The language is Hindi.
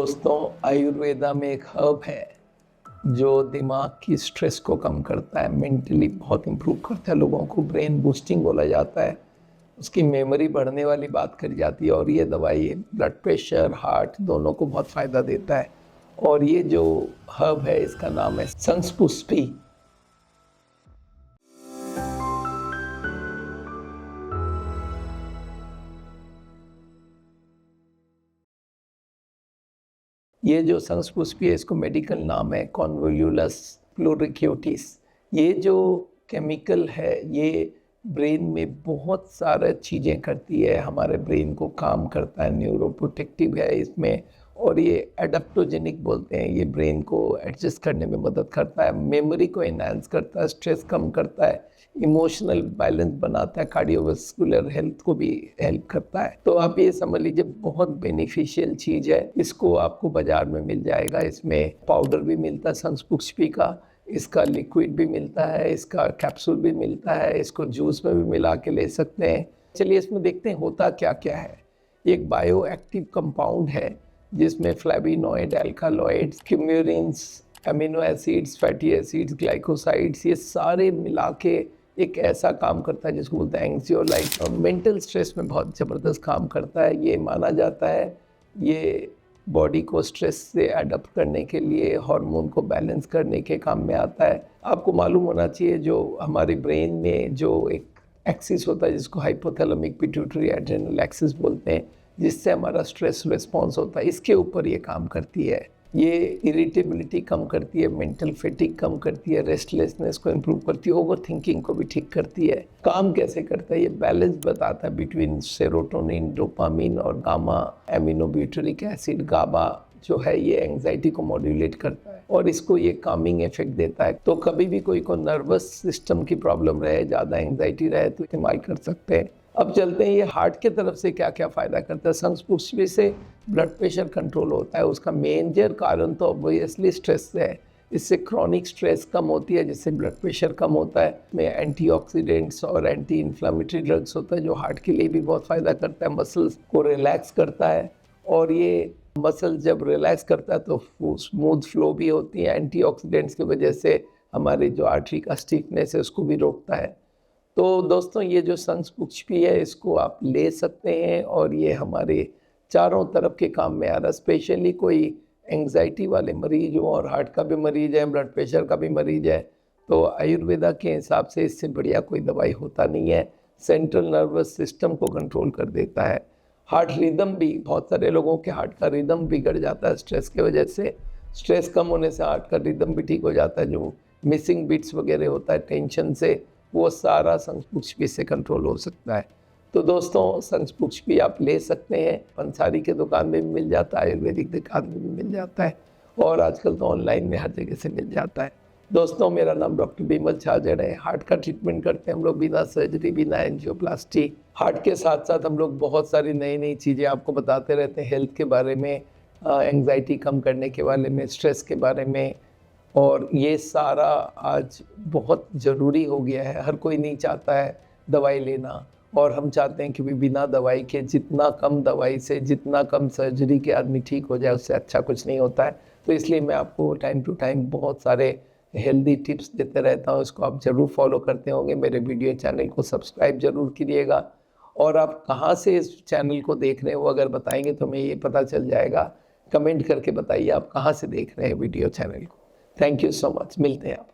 दोस्तों, आयुर्वेदा में एक हर्ब है जो दिमाग की स्ट्रेस को कम करता है, मेंटली बहुत इम्प्रूव करता है लोगों को। ब्रेन बूस्टिंग बोला जाता है, उसकी मेमोरी बढ़ने वाली बात करी जाती है। और ये दवाई ब्लड प्रेशर, हार्ट दोनों को बहुत फ़ायदा देता है। और ये जो हर्ब है इसका नाम है शंखपुष्पी। ये जो शंखपुष्पी है इसको मेडिकल नाम है कॉन्वोल्यूलस प्लूरिक्यूटिस। ये जो केमिकल है ये ब्रेन में बहुत सारे चीज़ें करती है, हमारे ब्रेन को काम करता है, न्यूरोप्रोटेक्टिव है इसमें। और ये एडाप्टोजेनिक बोलते हैं, ये ब्रेन को एडजस्ट करने में मदद करता है, मेमोरी को एनहांस करता है, स्ट्रेस कम करता है, इमोशनल बैलेंस बनाता है, कार्डियोवास्कुलर हेल्थ को भी हेल्प करता है। तो आप ये समझ लीजिए बहुत बेनिफिशियल चीज़ है। इसको आपको बाजार में मिल जाएगा, इसमें पाउडर भी मिलता है शंखपुष्पी का, इसका लिक्विड भी मिलता है, इसका कैप्सूल भी मिलता है, इसको जूस में भी मिला के ले सकते हैं। चलिए इसमें देखते हैं होता क्या क्या है। एक बायो एक्टिव कंपाउंड है जिसमें flavonoid, alkaloids, coumarins, amino acids, fatty acids, glycosides, ये सारे मिला के एक ऐसा काम करता है जिसको बोलते हैं एंग्जियोलाइट। और मेंटल स्ट्रेस में बहुत ज़बरदस्त काम करता है। ये माना जाता है ये बॉडी को स्ट्रेस से अडॉप्ट करने के लिए, हार्मोन को बैलेंस करने के काम में आता है। आपको मालूम होना चाहिए जो हमारे ब्रेन में जो एक एक्सिस होता है जिसको हाइपोथैलेमिक पिट्यूटरी एड्रेनल एक्सिस बोलते हैं, जिससे हमारा स्ट्रेस रिस्पॉन्स होता है, इसके ऊपर ये काम करती है। ये इरिटेबिलिटी कम करती है, मेंटल फेटिक कम करती है, रेस्टलेसनेस को इम्प्रूव करती है, ओवर थिंकिंग को भी ठीक करती है। काम कैसे करता है, ये बैलेंस बताता है बिटवीन सेरोटोनिन, डोपामिन और गामा एमिनोब्यूटेरिक एसिड। गाबा जो है ये एंग्जाइटी को मॉड्यूलेट करता है और इसको ये कामिंग इफेक्ट देता है। तो कभी भी कोई को नर्वस सिस्टम की प्रॉब्लम रहे, ज़्यादा एंग्जाइटी रहे तो इस्तेमाल कर सकते हैं। अब चलते हैं ये हार्ट के तरफ से क्या क्या फ़ायदा करता है। शंखपुष्पी से ब्लड प्रेशर कंट्रोल होता है, उसका मेजर कारण तो ऑब्वियसली स्ट्रेस से है। इससे क्रॉनिक स्ट्रेस कम होती है जिससे ब्लड प्रेशर कम होता है। में एंटीऑक्सीडेंट्स और एंटी इन्फ्लामेटरी ड्रग्स होता है जो हार्ट के लिए भी बहुत फ़ायदा करता है। मसल्स को रिलैक्स करता है और ये मसल जब रिलैक्स करता है तो स्मूथ फ्लो भी होती है। एंटीऑक्सीडेंट्स की वजह से हमारे जो आर्टरी का स्टिफनेस है उसको भी रोकता है। तो दोस्तों ये जो शंखपुष्पी है इसको आप ले सकते हैं और ये हमारे चारों तरफ के काम में आ रहा है। स्पेशली कोई एंग्जाइटी वाले मरीज हो और हार्ट का भी मरीज है, ब्लड प्रेशर का भी मरीज है, तो आयुर्वेदा के हिसाब से इससे बढ़िया कोई दवाई होता नहीं है। सेंट्रल नर्वस सिस्टम को कंट्रोल कर देता है। हार्ट रिदम भी, बहुत सारे लोगों के हार्ट का रिदम बिगड़ जाता है स्ट्रेस की वजह से। स्ट्रेस कम होने से हार्ट का रिदम भी ठीक हो जाता है। जो मिसिंग बीट्स वगैरह होता है टेंशन से, वो सारा शंखपुष्पी से कंट्रोल हो सकता है। तो दोस्तों शंखपुष्पी आप ले सकते हैं, पंसारी के दुकान में भी मिल जाता है, आयुर्वेदिक दुकान में भी मिल जाता है और आजकल तो ऑनलाइन में हर जगह से मिल जाता है। दोस्तों मेरा नाम डॉक्टर बिमल छाजड़ है। हार्ट का ट्रीटमेंट करते हैं हम लोग बिना सर्जरी, बिना एंजियोप्लास्टी। हार्ट के साथ साथ हम लोग बहुत सारी नई नई चीज़ें आपको बताते रहते हैं हेल्थ के बारे में, एंग्जाइटी कम करने के बारे में, स्ट्रेस के बारे में। और ये सारा आज बहुत ज़रूरी हो गया है। हर कोई नहीं चाहता है दवाई लेना और हम चाहते हैं कि बिना दवाई के, जितना कम दवाई से, जितना कम सर्जरी के आदमी ठीक हो जाए उससे अच्छा कुछ नहीं होता है। तो इसलिए मैं आपको टाइम टू टाइम बहुत सारे हेल्दी टिप्स देते रहता हूँ, इसको आप ज़रूर फॉलो करते होंगे। मेरे वीडियो चैनल को सब्सक्राइब ज़रूर कीजिएगा और आप कहाँ से इस चैनल को देख रहे हो अगर बताएंगे तो हमें ये पता चल जाएगा। कमेंट करके बताइए आप कहाँ से देख रहे हैं वीडियो चैनल को। थैंक यू सो मच, मिलते हैं आप।